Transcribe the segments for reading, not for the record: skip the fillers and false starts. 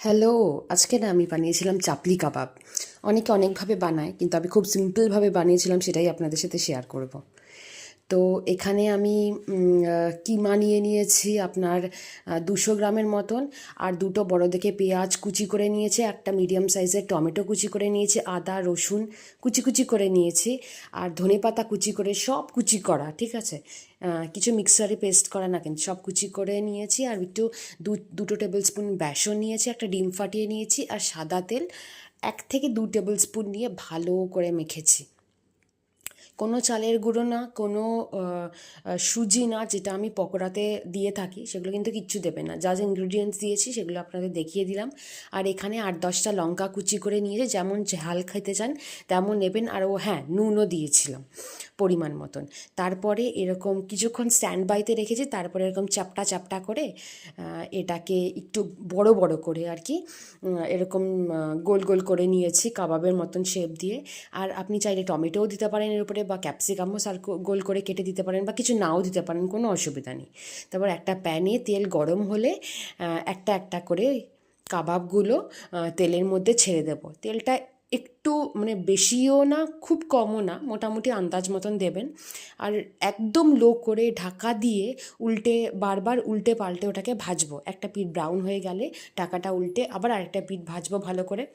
Hello, আজকে না আমি বানিয়েছিলাম চাপলি কাবাব। অনেকে অনেকভাবে বানায়, কিন্তু আমি খুব সিম্পলভাবে বানিয়েছিলাম, সেটাই আপনাদের সাথে শেয়ার করব। তো এখানে আমি কিমা নিয়ে নিয়েছি আপনার 200 গ্রামের মতন, আর দুটো বড় দেখে পেঁয়াজ কুচি করে নিয়েছি, একটা মিডিয়াম সাইজের টমেটো কুচি করে নিয়েছি, আদা রসুন কুচি কুচি করে নিয়েছি, আর ধনেপাতা কুচি করে, সব কুচি করা, ঠিক আছে। কিছু মিক্সারে পেস্ট করা না, কিন্তু সব কুচি করে নিয়েছি। আর একটু দুটো টেবিল স্পুন বেসন নিয়েছি, একটা ডিম ফাটিয়ে নিয়েছি, আর সাদা তেল 1 থেকে 2 টেবিল স্পুন নিয়ে ভালো করে মেখেছি। কোনো চালের গুঁড়ো না, কোনো সুজি না, যেটা আমি পকোড়াতে দিয়ে থাকি, সেগুলো কিন্তু কিচ্ছু দেবে না। যা যা ইনগ্রিডিয়েন্টস দিয়েছি সেগুলো আপনাদের দেখিয়ে দিলাম। আর এখানে 8-10টা লঙ্কা কুচি করে নিয়েছে, যেমন ঝাল খেতে চান তেমন নেবেন। আর হ্যাঁ, নুনও দিয়েছিলাম পরিমাণ মতন। তারপরে এরকম কিছুক্ষণ স্ট্যান্ড বাইতে রেখেছি, তারপরে এরকম চাপটা চাপটা করে এটাকে একটু বড় বড় করে আর কি, এরকম গোল গোল করে নিয়েছি কাবাবের মতন শেপ দিয়ে। আর আপনি চাইলে টমেটোও দিতে পারেন এর উপরে, বা ক্যাপসিকামও গোল করে কেটে দিতে পারেন, বা কিছু নাও দিতে পারেন, কোনো অসুবিধা নেই। তারপর একটা প্যানে তেল গরম হলে একটা একটা করে কাবাবগুলো তেলের মধ্যে ছেড়ে দেবো। তেলটা একটু মানে বেশিও না, খুব কমও না, মোটামুটি আন্দাজ মতন দেবেন। আর একদম লো করে ঢাকা দিয়ে উল্টে, বারবার উল্টে পাল্টে ওটাকে ভাজবো। একটা পিঠ ব্রাউন হয়ে গেলে ঢাকাটা উল্টে আবার আরেকটা পিঠ ভাজবো ভালো করে।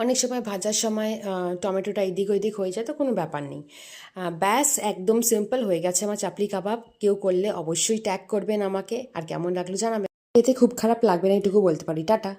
অনেক সময় ভাজার সময় টমেটোটা এদিক ওইদিক হয়ে যায়, তো কোনো ব্যাপার নেই। ব্যাস, একদম সিম্পল হয়ে গেছে আমার চাপলি কাবাব। কেউ করলে অবশ্যই ট্যাগ করবেন আমাকে, আর কেমন লাগলো জানাবেন। এতে খুব খারাপ লাগবে না, এটুকু বলতে পারি। টাটা।